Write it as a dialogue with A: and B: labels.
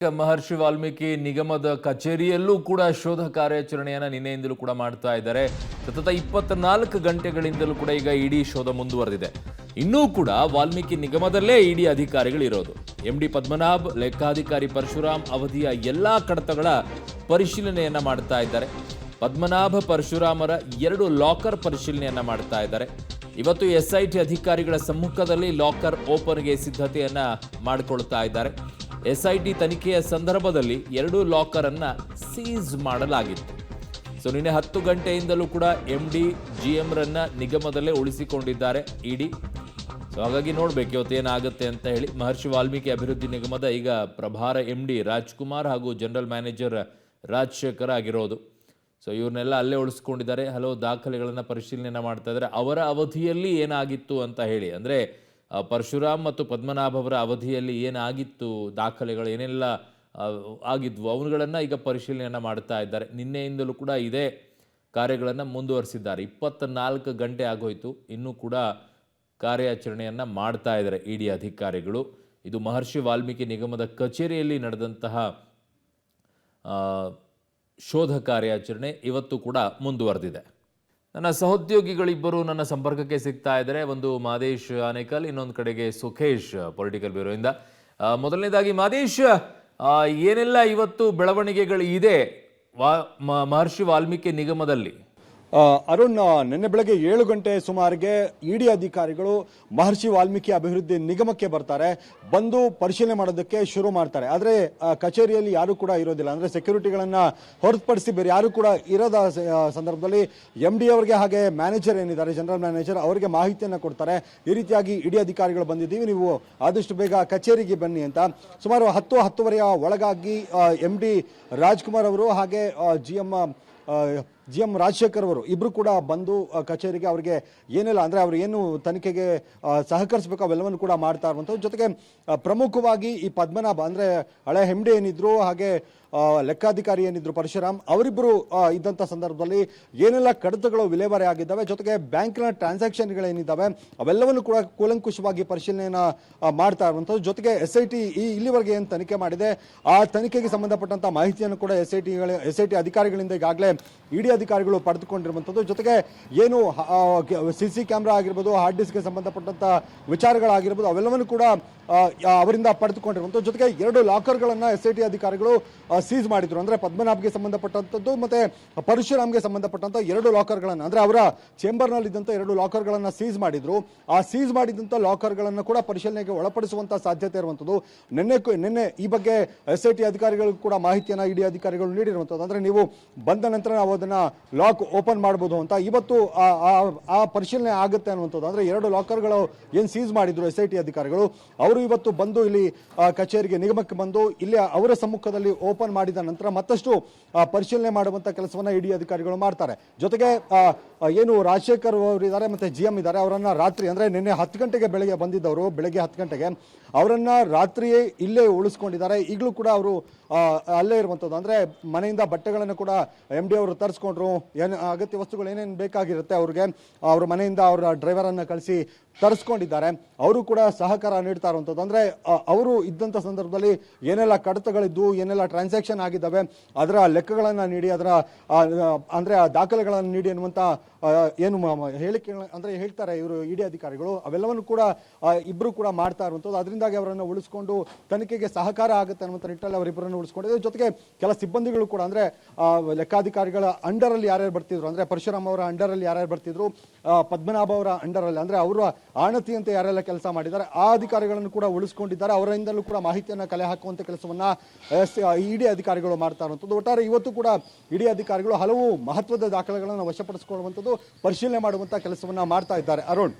A: ಮಹರ್ಷಿ ವಾಲ್ಮೀಕಿ ನಿಗಮದ ಕಚೇರಿಯಲ್ಲೂ ಕೂಡ ಶೋಧ ಕಾರ್ಯಾಚರಣೆಯನ್ನು ನಿನ್ನೆಯಿಂದಲೂ ಕೂಡ ಮಾಡ್ತಾ ಇದ್ದಾರೆ. ಸತತ 24 ಗಂಟೆಗಳಿಂದಲೂ ಕೂಡ ಈಗ ಇಡಿ ಶೋಧ ಮುಂದುವರೆದಿದೆ. ಇನ್ನೂ ಕೂಡ ವಾಲ್ಮೀಕಿ ನಿಗಮದಲ್ಲೇ ಇಡಿ ಅಧಿಕಾರಿಗಳು ಇರೋದು. ಎಂಡಿ ಪದ್ಮನಾಭ್, ಲೆಕ್ಕಾಧಿಕಾರಿ ಪರಶುರಾಮ್ ಅವಧಿಯ ಎಲ್ಲಾ ಕಡತಗಳ ಪರಿಶೀಲನೆಯನ್ನ ಮಾಡ್ತಾ ಇದ್ದಾರೆ. ಪದ್ಮನಾಭ, ಪರಶುರಾಮರ 2 ಲಾಕರ್ ಪರಿಶೀಲನೆಯನ್ನ ಮಾಡ್ತಾ ಇದ್ದಾರೆ. ಇವತ್ತು ಎಸ್ಐಟಿ ಅಧಿಕಾರಿಗಳ ಸಮ್ಮುಖದಲ್ಲಿ ಲಾಕರ್ ಓಪನ್ಗೆ ಸಿದ್ಧತೆಯನ್ನ ಮಾಡಿಕೊಳ್ತಾ ಇದ್ದಾರೆ. ಎಸ್ಐಟಿ ತನಿಖೆಯ ಸಂದರ್ಭದಲ್ಲಿ 2 ಲಾಕರ್ ಅನ್ನ ಸೀಸ್ ಮಾಡಲಾಗಿತ್ತು. ನಿನ್ನೆ 10 ಗಂಟೆಯಿಂದಲೂ ಕೂಡ ಎಂಡಿ ಜಿಎಂ ರನ್ನ ನಿಗಮದಲ್ಲೇ ಉಳಿಸಿಕೊಂಡಿದ್ದಾರೆ ಇಡಿ. ಹಾಗಾಗಿ ನೋಡ್ಬೇಕು ಇವತ್ತು ಏನಾಗುತ್ತೆ ಅಂತ ಹೇಳಿ. ಮಹರ್ಷಿ ವಾಲ್ಮೀಕಿ ಅಭಿವೃದ್ಧಿ ನಿಗಮದ ಈಗ ಪ್ರಭಾರ ಎಂಡಿ ರಾಜ್ಕುಮಾರ್ ಹಾಗೂ ಜನರಲ್ ಮ್ಯಾನೇಜರ್ ರಾಜಶೇಖರ್ ಆಗಿರೋದು. ಇವ್ರನ್ನೆಲ್ಲ ಅಲ್ಲೇ ಉಳಿಸ್ಕೊಂಡಿದ್ದಾರೆ. ಹಲವು ದಾಖಲೆಗಳನ್ನು ಪರಿಶೀಲನೆ ಮಾಡ್ತಾ ಇದ್ದಾರೆ. ಅವರ ಅವಧಿಯಲ್ಲಿ ಏನಾಗಿತ್ತು ಅಂತ ಹೇಳಿ, ಅಂದರೆ ಪರಶುರಾಮ್ ಮತ್ತು ಪದ್ಮನಾಭ ಅವರ ಅವಧಿಯಲ್ಲಿ ಏನಾಗಿತ್ತು, ದಾಖಲೆಗಳು ಏನೆಲ್ಲ ಆಗಿದ್ವು, ಅವುಗಳನ್ನು ಈಗ ಪರಿಶೀಲನೆಯನ್ನು ಮಾಡ್ತಾ ಇದ್ದಾರೆ. ನಿನ್ನೆಯಿಂದಲೂ ಕೂಡ ಇದೇ ಕಾರ್ಯಗಳನ್ನು ಮುಂದುವರಿಸಿದ್ದಾರೆ. 24 ಗಂಟೆ ಆಗೋಯ್ತು, ಇನ್ನೂ ಕೂಡ ಕಾರ್ಯಾಚರಣೆಯನ್ನು ಮಾಡ್ತಾ ಇದ್ದಾರೆ ಇಡಿ ಅಧಿಕಾರಿಗಳು. ಇದು ಮಹರ್ಷಿ ವಾಲ್ಮೀಕಿ ನಿಗಮದ ಕಚೇರಿಯಲ್ಲಿ ನಡೆದಂತಹ ಶೋಧ ಕಾರ್ಯಾಚರಣೆ ಇವತ್ತು ಕೂಡ ಮುಂದುವರೆದಿದೆ. ನನ್ನ ಸಹೋದ್ಯೋಗಿಗಳಿಬ್ಬರು ನನ್ನ ಸಂಪರ್ಕಕ್ಕೆ ಸಿಗ್ತಾ ಇದ್ದಾರೆ. ಒಂದು ಮಾದೇಶ್ ಆನೇಕಲ್, ಇನ್ನೊಂದು ಕಡೆಗೆ ಸುಖೇಶ್ ಪೊಲಿಟಿಕಲ್ ಬ್ಯೂರೋಯಿಂದ. ಮೊದಲನೇದಾಗಿ ಮಾದೇಶ್, ಏನೆಲ್ಲ ಇವತ್ತು ಬೆಳವಣಿಗೆಗಳು ಇದೆ ಮಹರ್ಷಿ ವಾಲ್ಮೀಕಿ ನಿಗಮದಲ್ಲಿ?
B: ಅರುಣ್, ನಿನ್ನೆ ಬೆಳಗ್ಗೆ 7 ಗಂಟೆ ಸುಮಾರಿಗೆ ಇಡಿ ಅಧಿಕಾರಿಗಳು ಮಹರ್ಷಿ ವಾಲ್ಮೀಕಿ ಅಭಿವೃದ್ಧಿ ನಿಗಮಕ್ಕೆ ಬರ್ತಾರೆ. ಬಂದು ಪರಿಶೀಲನೆ ಮಾಡೋದಕ್ಕೆ ಶುರು ಮಾಡ್ತಾರೆ. ಆದರೆ ಕಚೇರಿಯಲ್ಲಿ ಯಾರು ಕೂಡ ಇರೋದಿಲ್ಲ. ಅಂದರೆ ಸೆಕ್ಯೂರಿಟಿಗಳನ್ನ ಹೊರತುಪಡಿಸಿ ಬೇರೆ ಯಾರು ಕೂಡ ಇರೋದ ಸಂದರ್ಭದಲ್ಲಿ MD ಅವರಿಗೆ ಹಾಗೆ ಮ್ಯಾನೇಜರ್ ಏನಿದ್ದಾರೆ, ಜನರಲ್ ಮ್ಯಾನೇಜರ್, ಅವರಿಗೆ ಮಾಹಿತಿಯನ್ನು ಕೊಡ್ತಾರೆ. ಈ ರೀತಿಯಾಗಿ ಇಡಿ ಅಧಿಕಾರಿಗಳು ಬಂದಿದ್ದೀವಿ, ನೀವು ಆದಷ್ಟು ಬೇಗ ಕಚೇರಿಗೆ ಬನ್ನಿ ಅಂತ. ಸುಮಾರು 10-10:30 ಒಳಗಾಗಿ MD ರಾಜ್ಕುಮಾರ್ ಅವರು ಹಾಗೆ GM ರಾಜಶೇಖರ್ ಅವರು ಇಬ್ರು ಕೂಡ ಬಂದು ಕಚೇರಿಗೆ ಅವರಿಗೆ ಏನೆಲ್ಲ ಅಂದರೆ ಅವರು ಏನು ತನಿಖೆಗೆ ಸಹಕರಿಸಬೇಕು ಅವೆಲ್ಲವನ್ನು ಕೂಡ ಮಾಡ್ತಾ ಇರುವಂಥದ್ದು. ಜೊತೆಗೆ ಪ್ರಮುಖವಾಗಿ ಈ ಪದ್ಮನಾಭ ಅಂದರೆ ಹಳೆ MD ಏನಿದ್ರು, ಹಾಗೆ ಲೆಕ್ಕಾಧಿಕಾರಿ ಏನಿದ್ರು ಪರಶುರಾಮ್, ಅವರಿಬ್ಬರು ಇದ್ದಂಥ ಸಂದರ್ಭದಲ್ಲಿ ಏನೆಲ್ಲ ಕಡತಗಳು ವಿಲೇವಾರಿ ಆಗಿದ್ದಾವೆ, ಜೊತೆಗೆ ಬ್ಯಾಂಕ್ನ ಟ್ರಾನ್ಸಾಕ್ಷನ್ಗಳೇನಿದ್ದಾವೆ ಅವೆಲ್ಲವನ್ನು ಕೂಡ ಕೂಲಂಕುಷವಾಗಿ ಪರಿಶೀಲನೆಯನ್ನು ಮಾಡ್ತಾ ಇರುವಂಥದ್ದು. ಜೊತೆಗೆ SIT ಇಲ್ಲಿವರೆಗೆ ಏನು ತನಿಖೆ ಮಾಡಿದೆ ಆ ತನಿಖೆಗೆ ಸಂಬಂಧಪಟ್ಟಂಥ ಮಾಹಿತಿಯನ್ನು ಕೂಡ SIT ಅಧಿಕಾರಿಗಳಿಂದ ಈಗಾಗಲೇ ಇಡಿ ಅಧಿಕಾರಿಗಳು ಪಡೆದುಕೊಂಡಿರುವಂಥದ್ದು. ಜೊತೆಗೆ ಏನು CC ಕ್ಯಾಮ್ರಾ ಆಗಿರ್ಬೋದು, ಹಾರ್ಡ್ ಡಿಸ್ಕ್ಗೆ ಸಂಬಂಧಪಟ್ಟಂಥ ವಿಚಾರಗಳಾಗಿರ್ಬೋದು ಅವೆಲ್ಲವನ್ನು ಕೂಡ ಅವರಿಂದ ಪಡೆದುಕೊಂಡಿರುವಂಥದ್ದು. ಜೊತೆಗೆ 2 ಲಾಕರ್ಗಳನ್ನು SIT ಅಧಿಕಾರಿಗಳು ಸೀಸ್ ಮಾಡಿದ್ರು. ಅಂದರೆ ಪದ್ಮನಾಭ್ಗೆ ಸಂಬಂಧಪಟ್ಟಂಥದ್ದು ಮತ್ತು ಪರಶುರಾಮ್ಗೆ ಸಂಬಂಧಪಟ್ಟಂಥ 2 ಲಾಕರ್ಗಳನ್ನು, ಅಂದರೆ ಅವರ ಚೇಂಬರ್ನಲ್ಲಿದ್ದಂಥ 2 ಲಾಕರ್ಗಳನ್ನು ಸೀಸ್ ಮಾಡಿದ್ರು. ಆ ಸೀಸ್ ಮಾಡಿದಂಥ ಲಾಕರ್ಗಳನ್ನು ಕೂಡ ಪರಿಶೀಲನೆಗೆ ಒಳಪಡಿಸುವಂಥ ಸಾಧ್ಯತೆ ಇರುವಂಥದ್ದು. ನಿನ್ನೆ ಈ ಬಗ್ಗೆ SIT ಅಧಿಕಾರಿಗಳು ಕೂಡ ಮಾಹಿತಿಯನ್ನು ಇಡಿ ಅಧಿಕಾರಿಗಳು ನೀಡಿರುವಂಥದ್ದು. ಅಂದರೆ ನೀವು ಬಂದ ನಂತರ ನಾವು ಅದನ್ನು ಲಾಕ್ ಓಪನ್ ಮಾಡ್ಬೋದು ಅಂತ. ಇವತ್ತು ಆ ಪರಿಶೀಲನೆ ಆಗುತ್ತೆ ಅನ್ನುವಂಥದ್ದು. ಅಂದರೆ 2 ಲಾಕರ್ಗಳು ಏನು ಸೀಸ್ ಮಾಡಿದ್ರು SIT ಅಧಿಕಾರಿಗಳು, ಅವರು ಇವತ್ತು ಬಂದು ಇಲ್ಲಿ ಕಚೇರಿಗೆ ನಿಗಮಕ್ಕೆ ಬಂದು ಇಲ್ಲಿ ಅವರ ಸಮ್ಮುಖದಲ್ಲಿ ಓಪನ್ ಮಾಡಿದ ನಂತರ ಮತ್ತಷ್ಟು ಪರಿಶೀಲನೆ ಮಾಡುವಂತ ಕೆಲಸವನ್ನ ಇಡಿ ಅಧಿಕಾರಿಗಳು ಮಾಡ್ತಾರೆ. ಜೊತೆಗೆ ಏನು ರಾಜಶೇಖರ್ ಅವರು ಇದ್ದಾರೆ ಮತ್ತೆ GM ಇದ್ದಾರೆ, ಅವರನ್ನ ರಾತ್ರಿ ಅಂದ್ರೆ ನಿನ್ನೆ 10 ಗಂಟೆಗೆ ಬೆಳಗ್ಗೆ ಬಂದಿದ್ದವರು, ಬೆಳಗ್ಗೆ 10 ಗಂಟೆಗೆ ಅವರನ್ನ ರಾತ್ರಿಯೇ ಇಲ್ಲೇ ಉಳಿಸ್ಕೊಂಡಿದ್ದಾರೆ. ಈಗಲೂ ಕೂಡ ಅವರು ಅಲ್ಲೇ ಇರುವಂಥದ್ದು. ಅಂದರೆ ಮನೆಯಿಂದ ಬಟ್ಟೆಗಳನ್ನು ಕೂಡ MD ಅವರು ತರಿಸ್ಕೊಂಡ್ರು. ಏನು ಅಗತ್ಯ ವಸ್ತುಗಳು ಏನೇನು ಬೇಕಾಗಿರುತ್ತೆ ಅವ್ರಿಗೆ ಅವ್ರ ಮನೆಯಿಂದ ಅವರ ಡ್ರೈವರನ್ನು ಕಳಿಸಿ ತರಿಸ್ಕೊಂಡಿದ್ದಾರೆ. ಅವರು ಕೂಡ ಸಹಕಾರ ನೀಡ್ತಾ ಇರುವಂಥದ್ದು. ಅಂದರೆ ಅವರು ಇದ್ದಂಥ ಸಂದರ್ಭದಲ್ಲಿ ಏನೆಲ್ಲ ಕಡತಗಳಿದ್ದು, ಏನೆಲ್ಲ ಟ್ರಾನ್ಸಾಕ್ಷನ್ ಆಗಿದ್ದಾವೆ ಅದರ ಲೆಕ್ಕಗಳನ್ನು ನೀಡಿ, ಅದರ ಅಂದರೆ ಆ ದಾಖಲೆಗಳನ್ನು ನೀಡಿ ಎನ್ನುವಂಥ ಏನು ಹೇಳಿಕೆ ಅಂದರೆ ಹೇಳ್ತಾರೆ ಇವರು ಇಡಿ ಅಧಿಕಾರಿಗಳು, ಅವೆಲ್ಲವನ್ನು ಕೂಡ ಇಬ್ಬರು ಕೂಡ ಮಾಡ್ತಾ ಇರುವಂಥದ್ದು. ಅದರಿಂದಾಗಿ ಅವರನ್ನು ಉಳಿಸ್ಕೊಂಡು ತನಿಖೆಗೆ ಸಹಕಾರ ಆಗುತ್ತೆ ಅನ್ನುವಂಥ ನಿಟ್ಟಲ್ಲಿ ಅವರಿಬ್ಬರನ್ನು ಉಳಿಸ್ಕೊಂಡಿದ್ದಾರೆ. ಜೊತೆಗೆ ಕೆಲ ಸಿಬ್ಬಂದಿಗಳು ಕೂಡ ಅಂದರೆ ಲೆಕ್ಕಾಧಿಕಾರಿಗಳ ಅಂಡರಲ್ಲಿ ಯಾರ್ಯಾರು ಬರ್ತಿದ್ರು, ಅಂದರೆ ಪರಶುರಾಮ್ ಅವರ ಅಂಡರಲ್ಲಿ ಯಾರ್ಯಾರು ಬರ್ತಿದ್ರು, ಪದ್ಮನಾಭ ಅವರ ಅಂಡರಲ್ಲಿ ಅಂದರೆ ಅವರ ಆಣತಿಯಂತೆ ಯಾರೆಲ್ಲ ಕೆಲಸ ಮಾಡಿದ್ದಾರೆ ಆ ಅಧಿಕಾರಿಗಳನ್ನು ಕೂಡ ಉಳಿಸ್ಕೊಂಡಿದ್ದಾರೆ. ಅವರಿಂದಲೂ ಕೂಡ ಮಾಹಿತಿಯನ್ನು ಕಲೆ ಹಾಕುವಂಥ ಕೆಲಸವನ್ನ ಇಡಿ ಅಧಿಕಾರಿಗಳು ಮಾಡ್ತಾ ಇರುವಂಥದ್ದು. ಒಟ್ಟಾರೆ ಇವತ್ತು ಕೂಡ ಇಡಿ ಅಧಿಕಾರಿಗಳು ಹಲವು ಮಹತ್ವದ ದಾಖಲೆಗಳನ್ನು ವಶಪಡಿಸಿಕೊಳ್ಳುವಂಥದ್ದು, ಪರಿಶೀಲನೆ ಮಾಡುವಂಥ ಕೆಲಸವನ್ನ ಮಾಡ್ತಾ ಇದ್ದಾರೆ. ಅರುಣ್.